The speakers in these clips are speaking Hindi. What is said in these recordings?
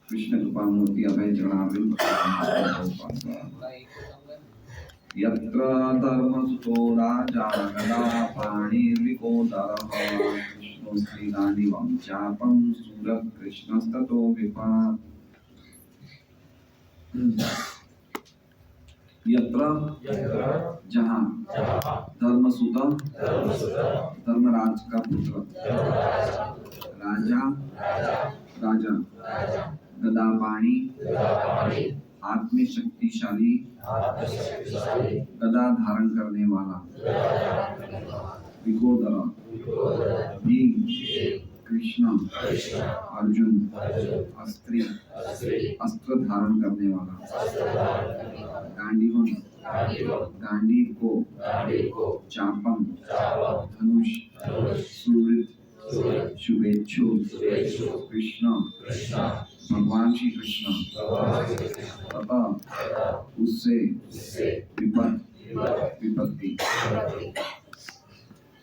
कृष्ण कृपामूर्ति अभय चरणारविंद यत्र धर्मसुतो राजा गदा पाणिर्विकोदरः कृष्णो श्रीगाण्डिवं चापं सूरकृष्णस्ततो विपात् यत्र जहाँ धर्मसुत धर्मराज का पुत्र राजा राजा गदापाणी हाथ में शक्तिशाली गदा धारण करने वाला विकोदर भीम कृष्ण अर्जुन अस्त्र धारण करने वाला गांडीवन गांडीव को चापम धनुष सूर्य शुभेच्छु कृष्ण भगवान श्री कृष्ण तथा उससे विपत्ति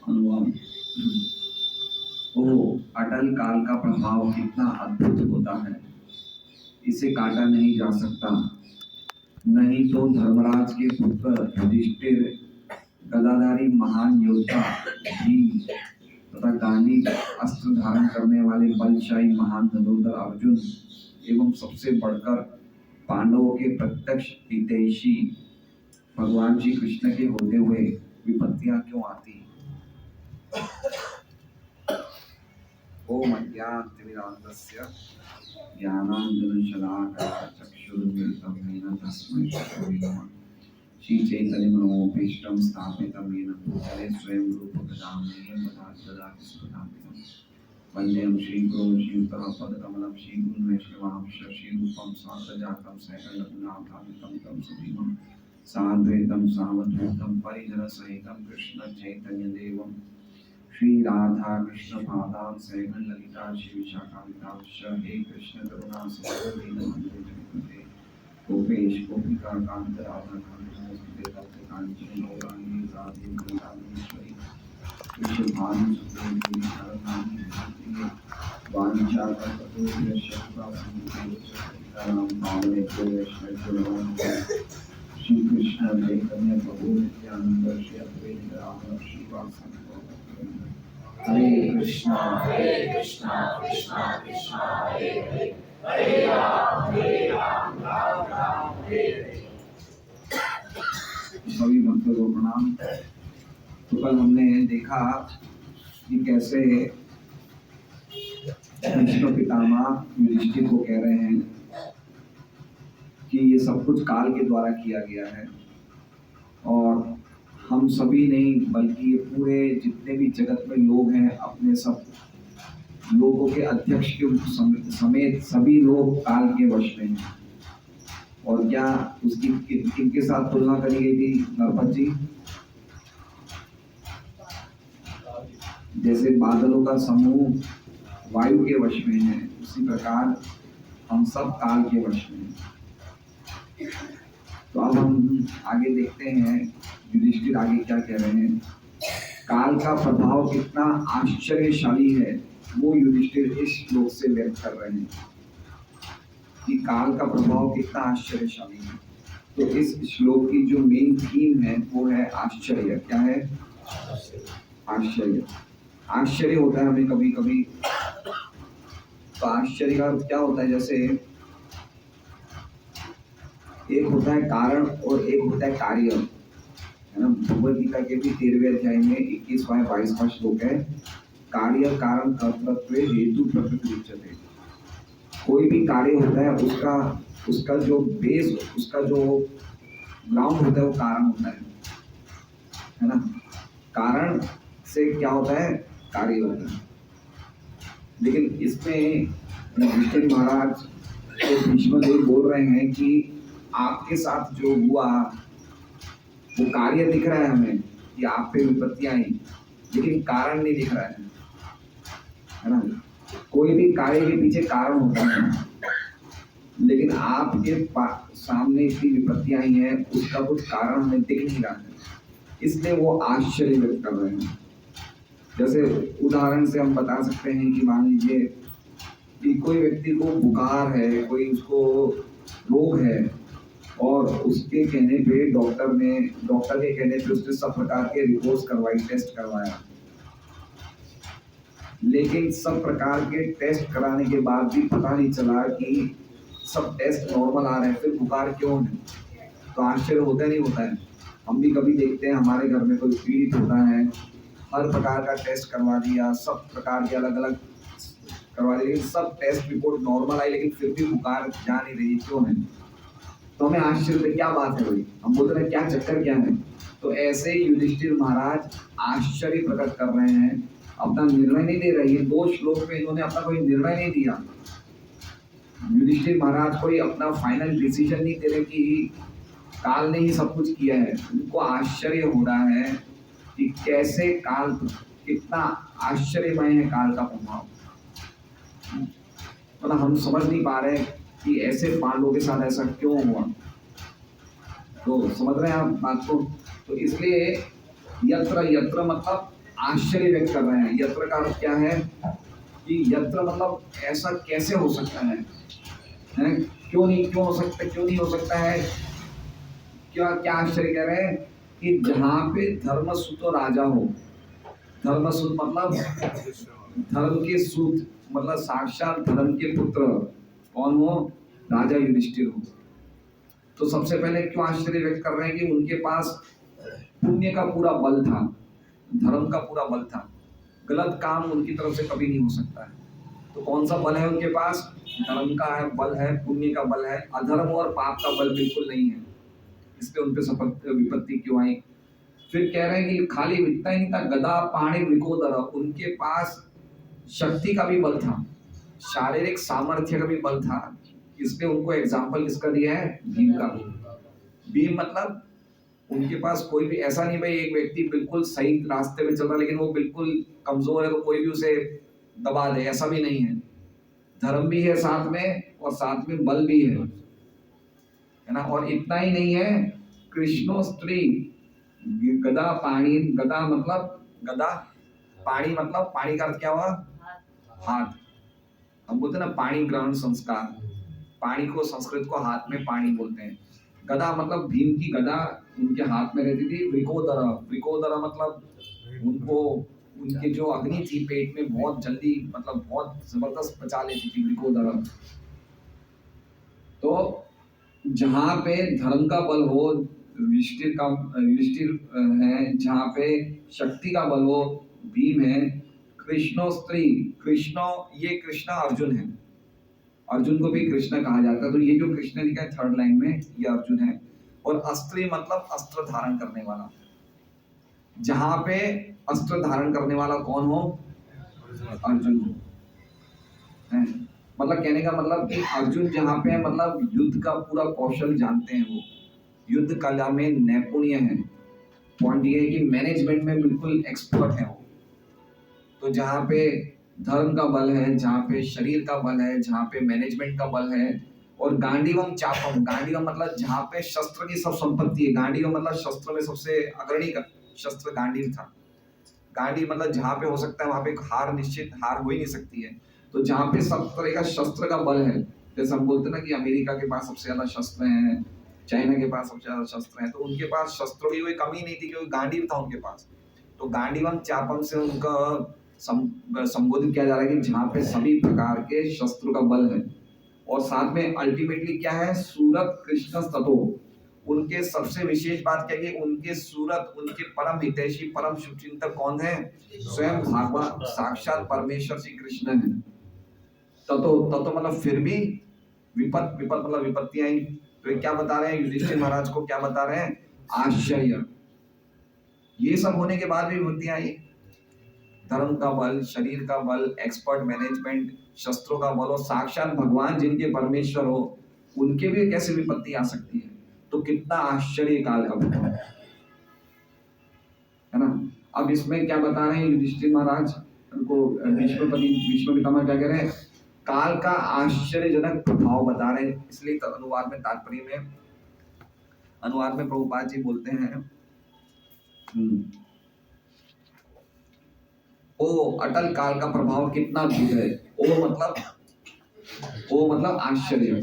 अनुवाद। ओ अटल काल का प्रभाव कितना अद्भुत होता है, इसे काटा नहीं जा सकता। नहीं तो धर्मराज के पुत्र युधिष्ठिर, गदाधारी महान योद्धा भीम तथा गांडी अस्त्र धारण करने वाले बलशाली महान धनुर्धर अर्जुन एवं सबसे बढ़कर पांडवों के प्रत्यक्ष हितैषी भगवान श्री कृष्ण के होते हुए विपत्तियां क्यों आती। ओम अज्ञानतिमिरान्धस्य ज्ञानाञ्जनशलाकया चक्षुरुन्मिलितं येन तस्मै श्री नमः। श्री चैतन्य मनोभीष्टं स्थापितं येन भूतले स्वयं रूप गदामेयं ददाति सुखदां वन्देहं श्रीगुरुं श्रीयुतः पदकमलं श्रीगुरुं वैष्णवांश श्रीरूपं साग्रजातं सहगणरघुनाथान्वितं तं सजीवं साद्वैतं सावधूतं परिजनसहितं कृष्ण चैतन्यदेवं श्री राधा कृष्ण पादान सैगन ललिता श्री विशाखावितांश हे कृष्ण करुणा सिंधु दीनबंधु गोपेश गोपिका कांत राधा कांत नमस्ते तप्त कांचन गौरांगी राधे वृंदावनेश्वरी विश्वभानु सुदेवी शरणानि भक्ति वांछा कल्पतरुभ्यश्च कृपासिन्धुभ्यो पावने वैष्णव श्री कृष्ण चैतन्य प्रभु नित्यानंद श्री अद्वैत राम श्रीवासव हरे कृष्णा कृष्णा कृष्णा हरे हरे हरे राम राम राम हरे हरे। सभी भक्तों को प्रणाम। तो कल हमने देखा कि कैसे कृष्ण पितामह युधिष्ठिर को कह रहे हैं कि ये सब कुछ काल के द्वारा किया गया है और हम सभी नहीं बल्कि पूरे जितने भी जगत में लोग हैं अपने सब लोगों के अध्यक्ष के समेत सभी लोग काल के वश में हैं। और क्या उसकी किनके साथ तुलना करी गई थी नरपत जी? जैसे बादलों का समूह वायु के वश में है, उसी प्रकार हम सब काल के वश में हैं। तो अब हम आगे देखते हैं युधिष्ठिर आगे क्या कह रहे हैं। काल का प्रभाव कितना आश्चर्यशाली है वो युधिष्ठिर इस श्लोक से व्यक्त कर रहे हैं कि काल का प्रभाव कितना आश्चर्यशाली है। तो इस श्लोक की जो मेन थीम है वो है आश्चर्य। क्या है? आश्चर्य। आश्चर्य होता है हमें कभी कभी, तो आश्चर्य का क्या होता है, जैसे एक होता है कारण और एक होता है कार्य, है ना। भगवद गीता के भी 13वें अध्याय में 21वां 22वां श्लोक है, कार्य कारण कर्तृत्व हेतु प्रकृति उच्यते। कोई भी कार्य होता है उसका जो बेस, उसका जो ग्राउंड होता है वो कारण होता है ना। कारण से क्या होता है? कार्य होता है। लेकिन इसमें युधिष्ठिर महाराज तो भीष्मदेव बोल रहे हैं कि आपके साथ जो हुआ वो कार्य दिख रहा है हमें कि आप पे विपत्तियां आई, लेकिन कारण नहीं दिख रहा है ना। कोई भी कार्य के पीछे कारण होता है, लेकिन आपके सामने इतनी विपत्तियां आई हैं उसका कुछ कारण हमें दिख नहीं रहा है, इसलिए वो आश्चर्य व्यक्त कर रहे हैं। जैसे उदाहरण से हम बता सकते हैं कि मान लीजिए कि कोई व्यक्ति को बुखार है, कोई उसको रोग है, और उसके कहने पे डॉक्टर के कहने पे उसने सब प्रकार के रिपोर्ट्स करवाई, टेस्ट करवाया, लेकिन सब प्रकार के टेस्ट कराने के बाद भी पता नहीं चला कि सब टेस्ट नॉर्मल आ रहे हैं, फिर बुखार क्यों है? तो आश्चर्य होता नहीं होता है? हम भी कभी देखते हैं हमारे घर में कोई पीड़ित होता है, हर प्रकार का टेस्ट करवा दिया, सब प्रकार के अलग अलग करवा दिया, लेकिन सब टेस्ट रिपोर्ट नॉर्मल आई, लेकिन फिर भी बुखार जा नहीं रही, क्यों है? तो हमें आश्चर्य, क्या बात है भाई? हम बोलते हैं क्या चक्कर क्या है? तो ऐसे ही युधिष्ठिर महाराज आश्चर्य प्रकट कर रहे हैं, अपना निर्णय नहीं दे रहे। ये 2 श्लोक में इन्होंने अपना कोई निर्णय नहीं दिया। युधिष्ठिर महाराज कोई अपना फाइनल डिसीजन नहीं दे रहे कि काल ने ही सब कुछ किया है। उनको आश्चर्य हो रहा है कि कैसे काल, कितना आश्चर्यमय है काल का प्रभाव। मतलब हम समझ नहीं पा रहे कि ऐसे पांडवों के साथ ऐसा क्यों हुआ। तो समझ रहे हैं आप बात को? तो इसलिए यत्र यत्र मतलब आश्चर्य व्यक्त कर रहे हैं। यत्र का अर्थ क्या है कि यत्र मतलब ऐसा कैसे हो सकता है, हैं? क्यों नहीं हो सकता है? क्या आश्चर्य कह रहे हैं कि जहाँ पे धर्मसुत राजा हो, धर्मसुत मतलब धर्म के सूत, मतलब साक्षात धर्म के पुत्र कौन हो? राजा युधिष्ठिर हो। तो सबसे पहले क्यों आश्चर्य व्यक्त कर रहे हैं कि उनके पास पुण्य का पूरा बल था, धर्म का पूरा बल था, गलत काम उनकी तरफ से कभी नहीं हो सकता है। तो कौन सा बल है उनके पास? धर्म का है बल है, पुण्य का बल है, अधर्म और पाप का बल बिल्कुल नहीं है। इसलिए उन पे विपत्ति क्यों आई? फिर कह रहे हैं कि खाली इतना ही नहीं था, गदा पाणी विकोदर, उनके पास शक्ति का भी बल था, शारीरिक सामर्थ्य का भी बल था। इसलिए उनको एग्जाम्पल किसका दिया है? भीम का। भीम मतलब उनके पास कोई भी ऐसा नहीं भाई, एक व्यक्ति बिल्कुल सही रास्ते में चल रहा है लेकिन वो बिल्कुल कमजोर है तो कोई भी उसे दबा दे, ऐसा भी नहीं है। धर्म भी है साथ में और साथ में बल भी है ना। और इतना ही नहीं है, कृष्णो स्त्री गदा पाणी, गदा मतलब गदा, पाणी मतलब पाणी का अर्थ क्या हुआ? हाथ। हम बोलते हैं ना पाणी ग्रहण संस्कार, पाणी को संस्कृत को हाथ में पाणी बोलते हैं। गदा मतलब भीम की गदा उनके हाथ में रहती थी। वृकोदरा, वृकोदरा मतलब उनको उनके जो अग्नि थी पेट में बहुत जल्दी, मतलब बहुत जबरदस्त पचा लेती थी वृकोदरा। तो जहाँ पे धर्म का बल हो, युधिष्ठिर है, जहाँ पे शक्ति का बल हो, भीम है। कृष्णो स्त्री, कृष्णो ये कृष्ण अर्जुन है, अर्जुन को भी कृष्ण कहा जाता है। तो ये जो कृष्ण लिखा है 3rd लाइन में, ये अर्जुन है। और अस्त्री मतलब अस्त्र धारण करने वाला। जहां पे अस्त्र धारण करने वाला कौन हो? अर्जुन हो। मतलब कहने का मतलब कि अर्जुन जहाँ पे मतलब युद्ध का पूरा कौशल जानते हैं, वो युद्ध कला में नैपुण्य है। पॉइंट ये है कि मैनेजमेंट में बिल्कुल एक्सपर्ट है वो। तो जहाँ पे धर्म का बल है, जहाँ पे शरीर का बल है, जहाँ पे मैनेजमेंट का बल है। और गांडीवम चापम, गांडीवम मतलब जहाँ पे शस्त्र की सब संपत्ति है। गांडीवम मतलब शस्त्र में सबसे अग्रणी का शस्त्र गांडीव था। गांडी मतलब जहाँ पे हो सकता है वहां पे हार, निश्चित हार हो ही नहीं सकती है। तो जहाँ पे सब तरह का शस्त्र का बल है, जैसे हम बोलते हैं ना कि अमेरिका के पास सबसे ज्यादा शस्त्र हैं, चाइना के पास सबसे ज्यादा शस्त्र हैं, तो उनके पास शस्त्रों की कोई कमी नहीं थी क्योंकि गांडीव था उनके पास। तो गांडीवम चापम से उनका संबोधित किया जा रहा है कि जहाँ पे सभी प्रकार के शस्त्रों का बल है। और साथ में अल्टीमेटली क्या है? सूरत कृष्ण ततो, उनके सबसे विशेष बात क्या है कि उनके सूरत, उनके परम हितैषी परम शुभचिंतक कौन है? स्वयं भगवान साक्षात परमेश्वर श्री कृष्ण है। ततो, ततो मतलब फिर भी, विपत, विपत मतलब विपत्तियां आई। तो ये क्या बता रहे हैं युधिष्ठिर महाराज को? क्या बता रहे हैं? आश्चर्य। ये सब होने के बाद भी विपत्तियां आई। धर्म का बल, शरीर का बल, एक्सपर्ट मैनेजमेंट, शस्त्रों का बल, और साक्षात भगवान जिनके परमेश्वर हो, उनके भी कैसे विपत्ति आ सकती है? तो कितना आश्चर्य काल का बताओ, है ना। अब इसमें क्या बता रहे हैं युधिष्ठिर महाराज उनको? भीष्म पितामह क्या कह रहे हैं? काल का आश्चर्यजनक प्रभाव बता रहे हैं। इसलिए अनुवाद में तात्पर्य में, अनुवाद में प्रभुपाद जी बोलते हैं, ओ अटल काल का प्रभाव कितना अद्भुत है। ओ मतलब वो मतलब आश्चर्य।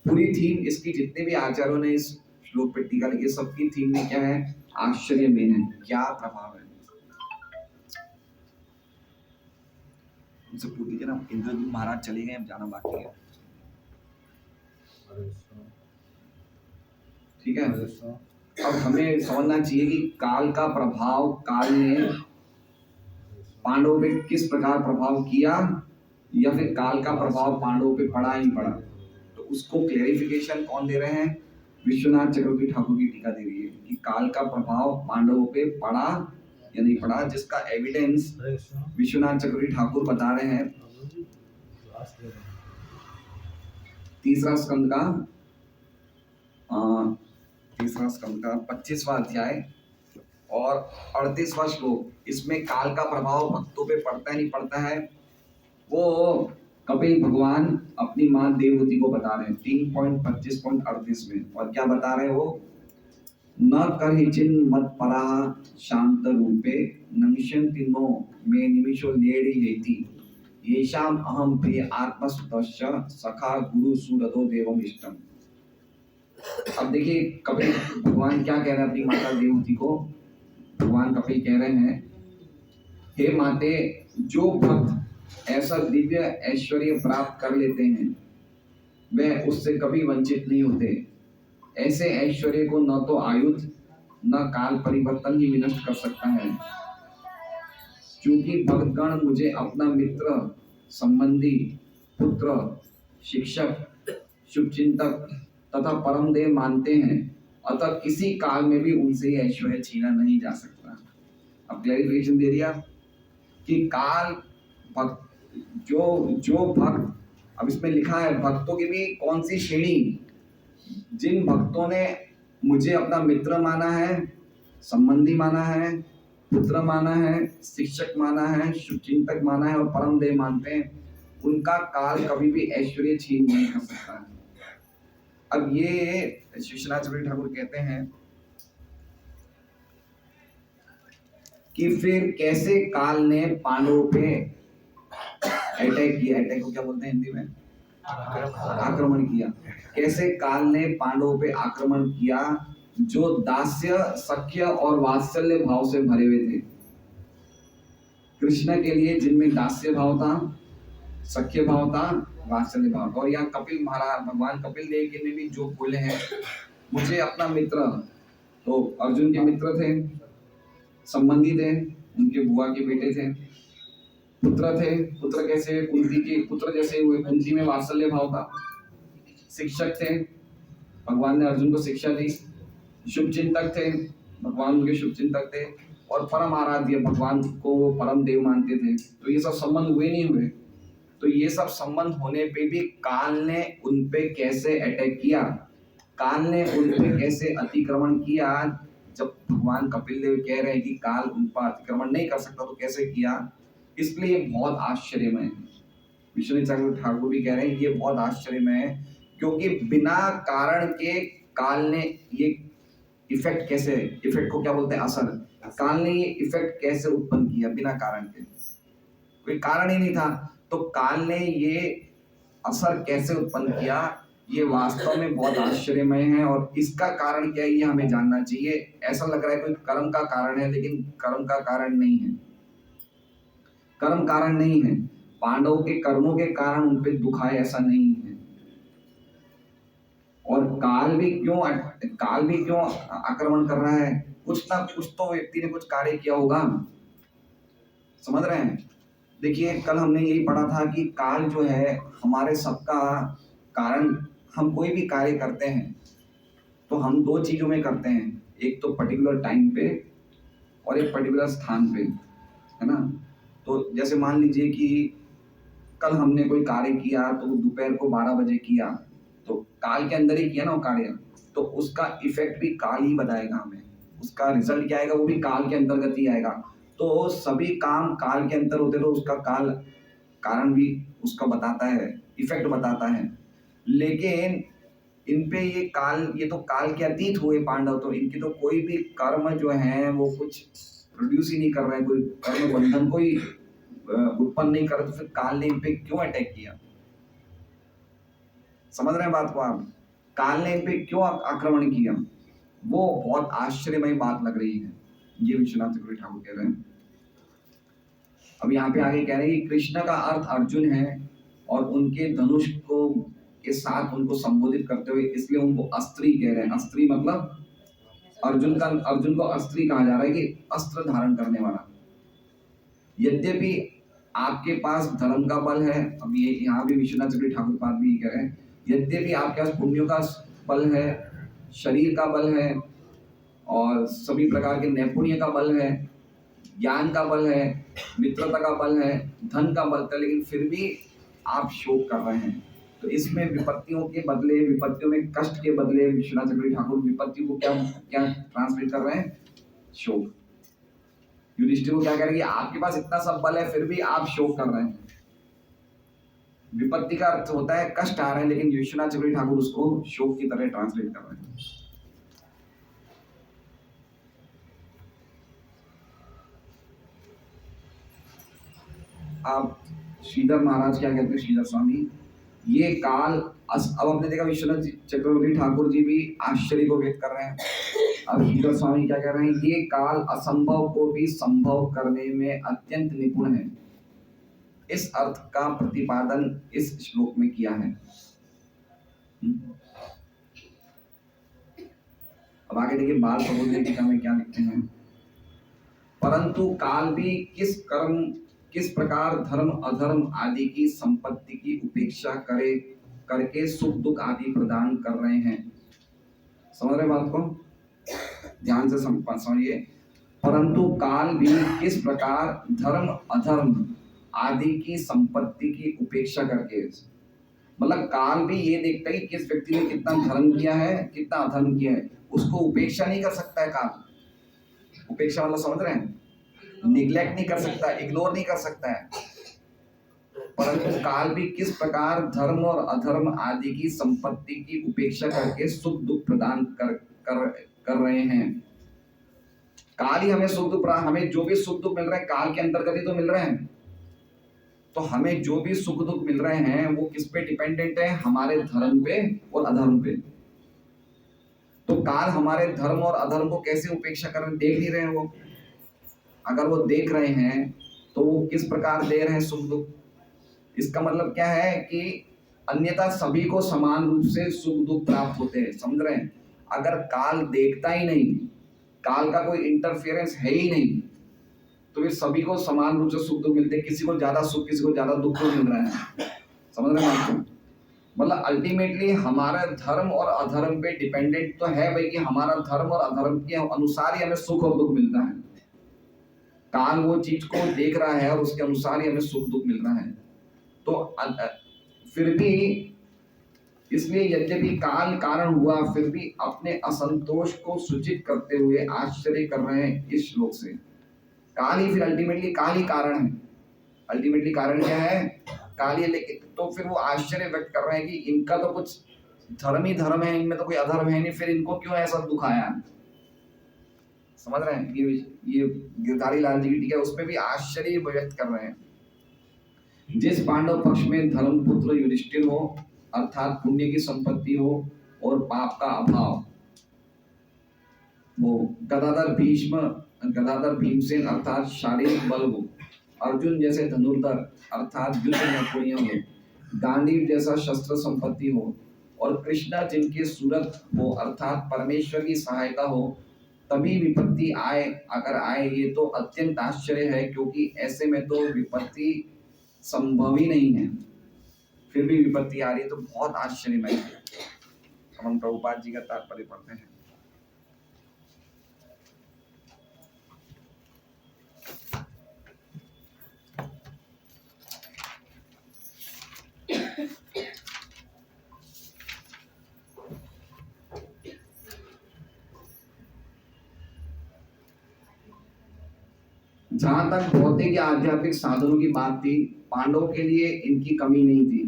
पूरी थीम इसकी, जितने भी आचार्यों ने इस श्लोक पे टीका लिखी, सबकी थीम में क्या है? आश्चर्य मेन है। क्या प्रभाव है? उनसे पूछ लीजिए ना, इंद्रदूत महाराज चले गए, अब जाना बाकी है। ठीक है, अब हमें समझना चाहिए कि काल का प्रभाव, काल ने पांडवों पे किस प्रकार प्रभाव किया, या फिर काल का प्रभाव पांडवों पे पड़ा ही पड़ा। तो उसको क्लेरिफिकेशन कौन दे रहे हैं? विश्वनाथ चक्रवर्ती ठाकुर की टीका दे रही है कि काल का प्रभाव पांडवों पे पड़ा या नहीं पड़ा, जिसका एविडेंस विश्वनाथ चक्रवर्ती ठाकुर बता रहे हैं। तीसरा स्कंद का 25वां अध्याय और 38वां श्लोक, इसमें काल का प्रभाव भक्तों पे पड़ता है नहीं पड़ता है, वो कपिल भगवान अपनी मां देवहूति को बता रहे हैं 3.25.38 में। और क्या बता रहे हैं वो? न करहिचिन मत परा शांत रूपे नमिषन्ति नो मे निमिषो लेडी हेति येषाम अहम प्रिय आत्मसुतस्य सखा गुरु सुरतो देवम इष्टम। अब देखिए कपिल भगवान क्या कह रहे हैं अपनी माता देवहूति को। भगवान कपिल कह रहे हैं, हे माते, जो भक्त ऐसा दिव्य ऐश्वर्य प्राप्त कर लेते हैं वह उससे कभी वंचित नहीं होते। ऐसे ऐश्वर्य को न तो आयुध न काल परिवर्तन ही विनष्ट कर सकता है। क्योंकि भक्तगण मुझे अपना मित्र, संबंधी, पुत्र, शिक्षक, शुभचिंतक तथा परम देव मानते हैं, अतः किसी काल में भी उनसे ऐश्वर्य छीना नहीं जा सकता। अब क्लैरिफिकेशन दे दिया कि काल भक्त, जो भक्त, अब इसमें लिखा है भक्तों की भी कौन सी श्रेणी? जिन भक्तों ने मुझे अपना मित्र माना है, संबंधी माना है, पुत्र माना है, शिक्षक माना है, शुभचिंतक माना है और परम देव मानते हैं, उनका काल कभी भी ऐश्वर्य छीन नहीं कर सकता। अब ये विश्वनाथ चक्रवर्ती ठाकुर कहते हैं कि फिर कैसे काल ने पांडवों पे अटैक किया। अटैक को क्या बोलते हैं हिंदी में? आक्रमण किया। कैसे काल ने पांडवों पे आक्रमण किया जो दास्य, सख्य और वात्सल्य भाव से भरे हुए थे। कृष्ण के लिए जिनमें दास्य भाव था, सख्य भाव था, वात्सल्य भाव था। और यहाँ कपिल महाराज, भगवान कपिल देव के ने भी जो बोले हैं, मुझे अपना मित्र, तो अर्जुन के मित्र थे, संबंधी थे, उनके बुआ के बेटे थे, पुत्र थे, पुत्र कैसे? कुंती के पुत्र जैसे हुए, कुंती में वात्सल्य भाव था। शिक्षक थे, भगवान ने अर्जुन को शिक्षा दी। शुभचिंतक थे, भगवान उनके शुभचिंतक थे। और परम आराध्य, भगवान को वो परम देव मानते थे। तो ये सब संबंध हुए नहीं हुए? तो ये सब संबंध होने पे भी काल ने उन पे कैसे अटैक किया, काल ने उन पे कैसे अतिक्रमण किया? जब भगवान कपिल देव कह रहे हैं कि काल उन पर अतिक्रमण नहीं कर सकता, तो कैसे किया? इसलिए बहुत आश्चर्यमय है। विश्वनाथ चक्रवर्ती ठाकुर भी कह रहे हैं ये बहुत आश्चर्यमय है, क्योंकि बिना कारण के काल ने ये इफेक्ट कैसे, इफेक्ट को क्या बोलते हैं? असर। काल ने ये इफेक्ट कैसे उत्पन्न किया बिना कारण के? कोई कारण ही नहीं था, तो काल ने ये असर कैसे उत्पन्न किया? ये वास्तव में बहुत आश्चर्यमय है। और इसका कारण क्या है ये हमें जानना चाहिए। ऐसा लग रहा है कोई कर्म का कारण है, लेकिन कर्म का कारण नहीं है। कर्म कारण नहीं है। पांडवों के कर्मों के कारण उन पे दुख आए, ऐसा नहीं है। और काल भी क्यों आक्रमण कर रहा है? कुछ ना कुछ तो व्यक्ति ने कुछ कार्य किया होगा। समझ रहे हैं? देखिए कल हमने यही पढ़ा था कि काल जो है हमारे सबका कारण। हम कोई भी कार्य करते हैं तो हम दो चीजों में करते हैं, एक तो पर्टिकुलर टाइम पे और एक पर्टिकुलर स्थान पे, है ना? तो जैसे मान लीजिए कि कल हमने कोई कार्य किया तो दोपहर को 12 बजे किया, तो काल के अंदर ही किया ना वो कार्य, तो उसका इफेक्ट भी काल ही बताएगा हमें। उसका रिजल्ट क्या आएगा वो भी काल के अंतर्गत ही आएगा। तो सभी काम काल के अंतर होते तो उसका काल कारण भी उसका बताता है, इफेक्ट बताता है। लेकिन इन पे ये तो काल के अतीत हुए पांडव, तो इनकी तो कोई भी कर्म जो है वो कुछ प्रोड्यूस ही नहीं कर रहे हैं, कोई कर्म बंधन कोई उत्पन्न नहीं कर रहे, तो फिर काल ने इन पे क्यों अटैक किया? समझ रहे हैं बात को आप? काल ने इन पे क्यों आक्रमण किया, वो बहुत आश्चर्यमय बात लग रही है, ये विश्वनाथ चक्रवर्ती ठाकुर कह रहे हैं। अब यहाँ पे आगे कह रहे हैं कि कृष्ण का अर्थ अर्जुन है और उनके धनुष को के साथ उनको संबोधित करते हुए इसलिए उनको अस्त्री कह रहे हैं। अस्त्री मतलब अर्जुन को अस्त्री कहा जा रहा है कि अस्त्र धारण करने वाला। यद्यपि आपके पास धर्म का बल है, अब ये यहाँ भी विश्वनाथ चक्रवर्ती ठाकुर पाद भी कह रहे हैं, यद्यपि आपके पास पुण्यों का बल है, शरीर का बल है और सभी प्रकार के नैपुण्य का बल है, ज्ञान का बल है, मित्रता का बल है, धन का बल है, लेकिन फिर भी आप शोक कर रहे हैं। तो इसमें विपत्तियों के बदले, विपत्तियों में कष्ट के बदले विश्वनाथ चक्रवर्ती ठाकुर विपत्ति को क्या क्या ट्रांसलेट कर रहे हैं? शोक। युधिष्ठिर को क्या कह रहे हैं कि आपके पास इतना सब बल है फिर भी आप शोक कर रहे हैं। विपत्ति का अर्थ होता है कष्ट आ रहे हैं, लेकिन विश्वनाथ चक्रवर्ती ठाकुर उसको शोक की तरह ट्रांसलेट कर रहे हैं। आप श्रीधर महाराज क्या कहते हैं, श्रीधर स्वामी, ये काल अब आपने देखा विश्वनाथ चक्रवर्ती ठाकुर जी भी आश्चर्य को व्यक्त कर रहे हैं। अब श्रीधर स्वामी क्या कह रहे हैं, ये काल असंभव को भी संभव करने में अत्यंत निपुण है। इस अर्थ का प्रतिपादन इस श्लोक में किया है। अब आगे देखिए बाल प्रबोधन टीका में क्या लिखते हैं, परंतु काल भी किस प्रकार धर्म अधर्म आदि की संपत्ति की उपेक्षा करके सुख दुख आदि प्रदान कर रहे हैं। समझ रहे बात को, ध्यान से समझिए। परंतु काल भी किस प्रकार धर्म अधर्म आदि की संपत्ति की उपेक्षा करके, मतलब काल भी ये देखता है कि किस व्यक्ति ने कितना धर्म किया है कितना अधर्म किया है, उसको उपेक्षा नहीं कर सकता है काल। उपेक्षा मतलब समझ रहे हैं, निग्लेक्ट नहीं कर सकता, इग्नोर नहीं कर सकता है। परंतु काल भी किस प्रकार धर्म और अधर्म आदि की संपत्ति की उपेक्षा करके सुख दुख प्रदान कर रहे हैं। काल ही हमें सुख दुख, हमें जो भी सुख दुख मिल रहे हैं काल के अंतर्गत ही तो मिल रहे हैं। तो हमें जो भी सुख दुख मिल रहे हैं वो किस पे डिपेंडेंट है, हमारे धर्म पे और अधर्म पे। तो काल हमारे धर्म और अधर्म को कैसे उपेक्षा कर रहे हैं, देख नहीं रहे हैं वो। अगर वो देख रहे हैं तो वो किस प्रकार दे रहे हैं सुख दुख। इसका मतलब क्या है कि अन्यथा सभी को समान रूप से सुख दुख प्राप्त होते हैं। समझ रहे हैं, अगर काल देखता ही नहीं, काल का कोई इंटरफेरेंस है ही नहीं, तो फिर सभी को समान रूप से सुख दुख मिलते हैं, किसी को ज्यादा सुख किसी को ज्यादा दुख मिल रहा है। समझ रहे हैं आपको, मतलब अल्टीमेटली हमारा धर्म और अधर्म पे डिपेंडेंट तो है भाई कि हमारा धर्म और अधर्म के अनुसार ही हमें सुख और दुख मिलता है। काल वो चीज को देख रहा है और उसके अनुसार ही हमें सुख दुख मिल रहा है। तो फिर भी इसलिए यद्यपि काल कारण हुआ फिर भी अपने असंतोष को सूचित करते हुए आश्चर्य कर रहे हैं इस श्लोक से। काल ही फिर अल्टीमेटली काल ही कारण है। अल्टीमेटली कारण क्या है, काल ही। लेकिन तो फिर वो आश्चर्य व्यक्त कर रहे हैं कि इनका तो कुछ धर्म ही धर्म है, इनमें तो कोई अधर्म है नहीं, फिर इनको क्यों ऐसा दुख आया। समझ रहे हैं, ये गिरधारी लाल जी की टीका उसमें भी आश्चर्य व्यक्त कर रहे हैं। जिस पांडव पक्ष में धर्म पुत्र युधिष्ठिर हो, अर्थात पुण्य की संपत्ति हो और पाप का अभाव हो, गदाधर भीमसेन अर्थात शारीरिक बल हो, अर्जुन जैसे धनुर्धर अर्थात युद्ध नैपुण्य हो, गांडीव जैसा शस्त्र संपत्ति हो और कृष्णा जिनके सूरत हो अर्थात परमेश्वर की सहायता हो, तभी विपत्ति आए अगर आए ये तो अत्यंत आश्चर्य है, क्योंकि ऐसे में तो विपत्ति संभव ही नहीं है, फिर भी विपत्ति आ रही है तो बहुत आश्चर्यमय है। हम प्रभुपाद जी का तात्पर्य पढ़ते हैं। जहां तक भौतिक या आध्यात्मिक साधनों की बात थी, पांडवों के लिए इनकी कमी नहीं थी।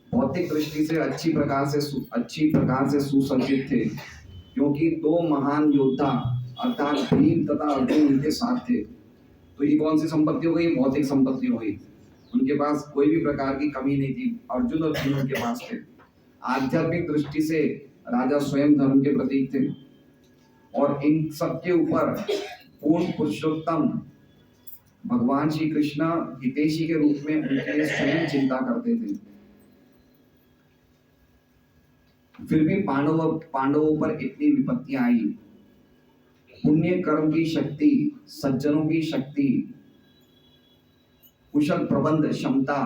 भौतिक दृष्टि से अच्छी प्रकार से सुसज्जित थे, क्योंकि दो महान योद्धा अर्थात भीम तथा अर्जुन उनके साथ थे। तो ये कौन सी संपत्ति हो गई, भौतिक संपत्ति हो गई। उनके पास कोई भी प्रकार की कमी नहीं थी, अर्जुन और भीम उनके पास थे। आध्यात्मिक दृष्टि से राजा स्वयं धर्म के प्रतीक थे और इन सबके ऊपर पूर्ण पुरुषोत्तम भगवान श्री कृष्ण हितैषी के रूप में उनके लिए स्वयं चिंता करते थे। फिर भी पांडवों पर इतनी विपत्तियां आई। पुण्य कर्म की शक्ति, सज्जनों की शक्ति, कुशल प्रबंध क्षमता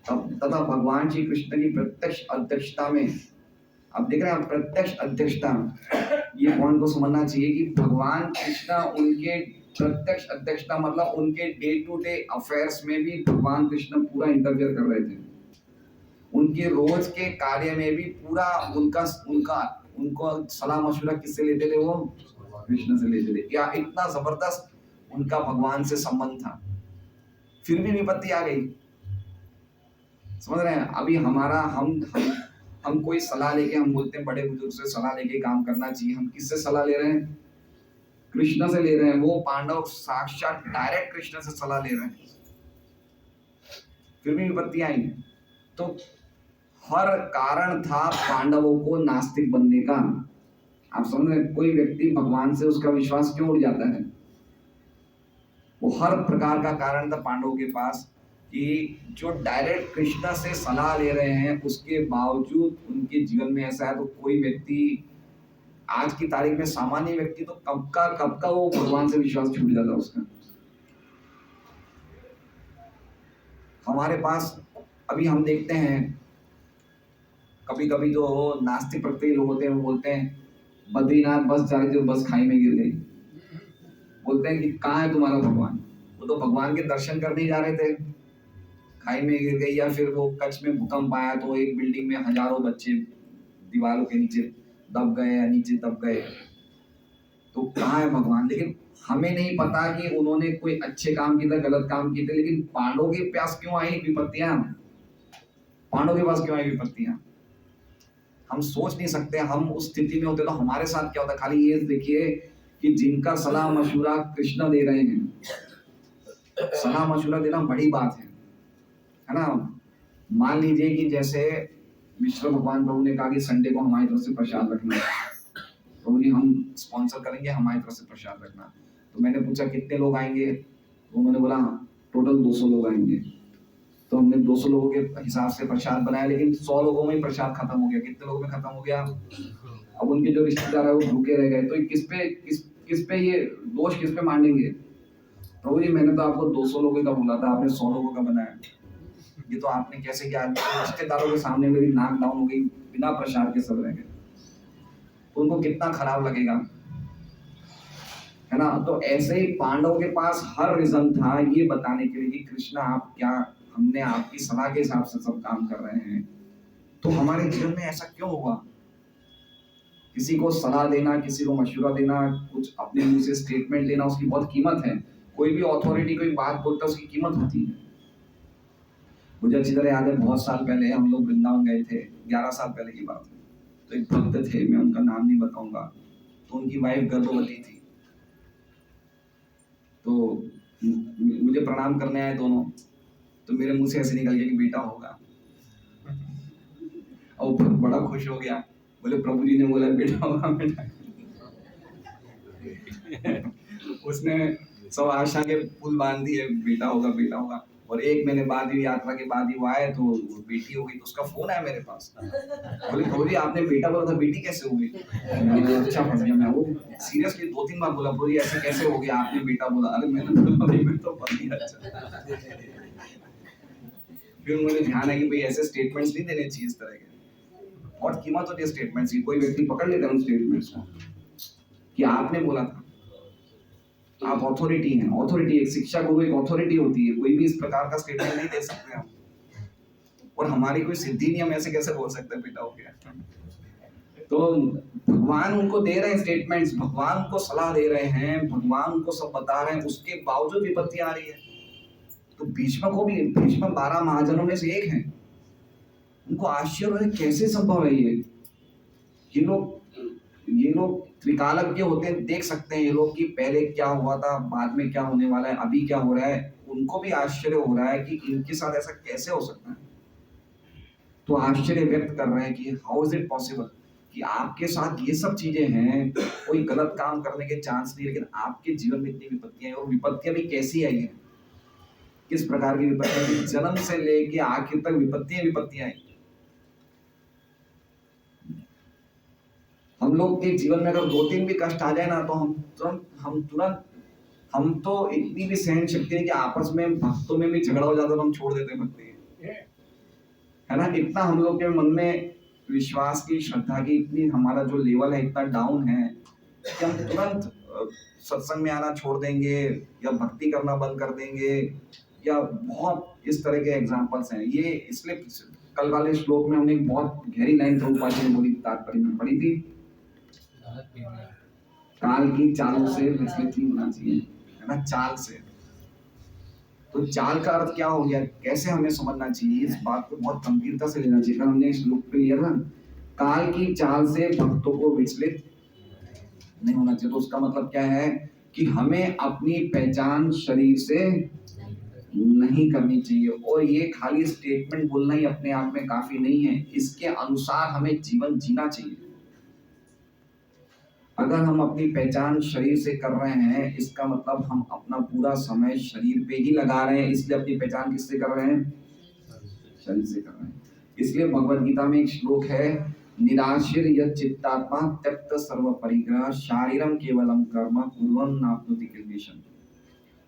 तथा भगवान श्री कृष्ण की प्रत्यक्ष अध्यक्षता में, अब देख रहे हैं प्रत्यक्ष अध्यक्षता, ये पॉइंट को समझना चाहिए कि भगवान कृष्ण उनके प्रत्यक्ष अध्यक्षता मतलब उनके डे टू डे अफेयर्स में भी भगवान कृष्ण पूरा इंटरफेयर कर रहे थे। उनके रोज के कार्य में भी पूरा उनको सलाह मशवरा किससे लेते थे? वो कृष्ण से लेते थे। क्या इतना जबरदस्त उनका भगवान से संबंध था। फिर भी विपत्ति आ गई। समझ रहे हैं? अभी हमारा हम कोई सलाह लेके हम बोलते हैं बड़े बुजुर्ग से सलाह लेके काम करना चाहिए। हम किससे सलाह ले रहे हैं? कृष्ण से ले रहे हैं। वो पांडव साक्षात डायरेक्ट कृष्ण से सलाह ले रहे हैं। फिर भी विपत्ति आई। तो हर कारण था पांडवों को नास्तिक बनने का। आप समझ रहे हैं? कोई व्यक्ति भगवान से उसका विश्वास क्यों उड़ जाता है? वो हर प्रकार का कारण था पांडवों के पास कि जो डायरेक्ट कृष्ण से सलाह ले रहे हैं उसके बावजूद उनके जीवन में ऐसा है। तो कोई व्यक्ति आज की तारीख में सामान्य व्यक्ति तो कब का वो भगवान से विश्वास छूट जाता उसका। हमारे पास अभी हम देखते हैं कभी कभी जो नास्तिक प्रकृति लोग होते हैं वो बोलते हैं बद्रीनाथ बस जा रही थी, बस खाई में गिर गई। बोलते हैं कि कहाँ है तुम्हारा भगवान? वो तो भगवान के दर्शन करने जा रहे थे, खाई में गिर गई। या फिर वो कच्छ में भूकंप आया तो एक बिल्डिंग में हजारों बच्चे दीवारों के नीचे दब गए या नीचे दब गए। तो कहाँ है भगवान? लेकिन हमें नहीं पता कि उन्होंने कोई अच्छे काम किए थे, गलत काम किए थे। लेकिन पांडवों के पास क्यों आई विपत्तियां? पांडवों के पास क्यों आई विपत्तियां? हम सोच नहीं सकते। हम उस स्थिति में होते तो हमारे साथ क्या होता। खाली ये देखिए कि जिनका सलाह मशवरा कृष्ण दे रहे हैं, सलाह मशवरा देना बड़ी बात है ना। मान लीजिए कि जैसे विष्णु भगवान प्रभु ने कहा कि संडे को हमारी तरफ से प्रसाद रखना, प्रभु जी हम स्पॉन्सर करेंगे, हमारी तरफ से प्रसाद रखना। तो मैंने पूछा कितने लोग आएंगे? तो उन्होंने बोला टोटल 200 लोग आएंगे। तो हमने 200 लोगों के हिसाब से प्रसाद बनाया, लेकिन 100 लोगों में ही प्रसाद खत्म हो गया। कितने लोगों में खत्म हो गया? अब उनके जो रिश्तेदार है वो भूखे रह गए। तो किस पे ये दोष किस पे मानेंगे? प्रभु जी मैंने तो आपको 200 लोगों का बोला था, आपने 100 लोगों का बनाया। ये तो आपने कैसे किया? रिश्तेदारों के सामने मेरी नाक डाउन हो गई, बिना प्रसाद के सब रह गए। तो उनको कितना खराब लगेगा, है ना। तो ऐसे ही पांडवों के पास हर रीजन था ये बताने के लिए कि कृष्ण आप क्या, हमने आपकी सलाह के हिसाब से सब काम कर रहे हैं, तो हमारे जीवन में ऐसा क्यों हुआ? किसी को सलाह देना, किसी को मशवरा देना, कुछ अपने मुंह से स्टेटमेंट देना, उसकी बहुत कीमत है। कोई भी अथॉरिटी कोई बात बोलता है उसकी कीमत होती है। मुझे अच्छी तरह याद है बहुत साल पहले हम लोग वृंदावन गए थे, 11 साल पहले की बात है। तो एक भक्त थे, मैं उनका नाम नहीं बताऊंगा। तो उनकी वाइफ गर्भवती थी। तो मुझे प्रणाम करने आए दोनों। तो मेरे मुंह से ऐसे निकल गया कि बेटा होगा। और बड़ा खुश हो गया, बोले प्रभु जी ने बोला बेटा होगा बेटा। उसने सब आशा के पुल बांध दिए, बेटा होगा बेटा होगा। और 1 महीने बाद ही यात्रा के बाद ही वो आए तो बेटी हो गई। तो उसका फोन आया मेरे पास, बोले प्रभु जी आपने बेटा बोला था, बेटी कैसे हो गई? अच्छा फंस गया मैं। वो सीरियसली 2-3 बार बोला प्रभु जी ऐसे कैसे हो गया, आपने बेटा बोला। अरे मैंने बोला भाई मैं तो पति। अच्छा फिर मुझे ध्यान है कि भाई ऐसे स्टेटमेंट्स नहीं देने चाहिए इस तरह के। बहुत कीमत होती है स्टेटमेंट्स की। कोई व्यक्ति पकड़ लेता है उन स्टेटमेंट्स को कि आपने बोला था। आप अथॉरिटी हैं। अथॉरिटी एक शिक्षा गुरु एक अथॉरिटी होती है। कोई भी इस प्रकार का स्टेटमेंट नहीं दे सकते हम। और हमारी कोई सिद्धि नहीं, हम ऐसे कैसे बोल सकते हैं बेटा हो गया। तो भगवान उनको दे रहे हैं स्टेटमेंट्स, भगवान उनको सलाह दे रहे हैं, भगवान उनको सब बता रहे हैं, उसके बावजूद विपत्ति आ रही है। तो भीष्म को भी, भीष्म 12 महाजनों में से एक हैं। उनको आश्चर्य है कैसे संभव है ये लोग त्रिकालज्ञ होते हैं, देख सकते हैं ये लोग कि पहले क्या हुआ था, बाद में क्या होने वाला है, अभी क्या हो रहा है। उनको भी आश्चर्य हो रहा है कि इनके साथ ऐसा कैसे हो सकता है। तो आश्चर्य व्यक्त कर रहे हैं कि हाउ इज इट पॉसिबल कि आपके साथ ये सब चीजें हैं, कोई गलत काम करने के चांस नहीं, लेकिन आपके जीवन में इतनी विपत्तियां हैं, और विपत्तियां भी कैसी आई है, किस प्रकार की विपत्तियां हैं? जन्म से लेके आखिर तक विपत्तियां विपत्तियां आई। हम लोग के जीवन में अगर 2-3 भी कष्ट आ जाए ना, तो हम तुरंत हम तो इतनी भी सहन शक्ति है कि आपस में भक्तों में भी झगड़ा हो जाता तो हम छोड़ देते भक्ति, है ना। इतना हम लोग के मन में विश्वास की, श्रद्धा की, इतनी हमारा जो लेवल है इतना डाउन है कि हम तुरंत सत्संग में आना छोड़ देंगे या भक्ति करना बंद कर देंगे, या बहुत इस तरह के एग्जाम्पल्स हैं। ये इसलिए कल वाले श्लोक में हमने एक बहुत गहरी लाइन प्रभुपाद जी ने बोली, तात्पर्य में पढ़ी थी, काल की चालों से विचलित नहीं होना चाहिए, है ना। चाल से, तो चाल का अर्थ क्या हो गया, कैसे हमें समझना चाहिए, इस बात को बहुत गंभीरता से लेना चाहिए। हमने इस श्लोक पे लिया था, काल की चाल से भक्तों को विचलित नहीं होना चाहिए। तो उसका मतलब क्या है कि हमें अपनी पहचान शरीर से नहीं करनी चाहिए। और ये खाली स्टेटमेंट बोलना ही अपने आप में काफी नहीं है, इसके अनुसार हमें जीवन जीना चाहिए। अगर हम अपनी पहचान शरीर से कर रहे हैं, इसका मतलब हम अपना पूरा समय शरीर पे ही लगा रहे हैं, इसलिए अपनी पहचान किससे कर रहे हैं, शरीर से कर रहे हैं। इसलिए भगवद गीता में एक श्लोक है, निराशिर यत् चित्तात्मा त्यक्त सर्व परिग्रह शारीरम केवलम कर्म कुर्वन् नाप्नोति किल्बिषम्।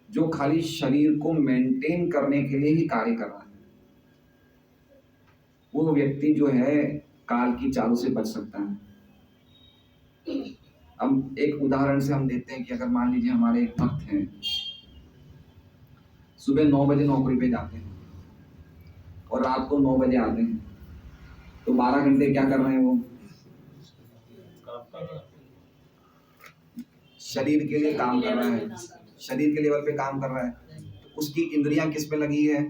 जो खाली शरीर को मेंटेन करने के लिए ही कार्य कर रहा है, वो व्यक्ति जो है काल की चालों से बच सकता है। अब एक उदाहरण से हम देते हैं कि अगर मान लीजिए हमारे एक भक्त हैं, सुबह 9 बजे नौकरी पे जाते हैं और रात को 9 बजे आते हैं, तो 12 घंटे क्या कर रहे हैं वो, शरीर के लिए काम कर रहा है, शरीर के लेवल पे काम कर रहा है। तो उसकी इंद्रियां किस पे लगी है,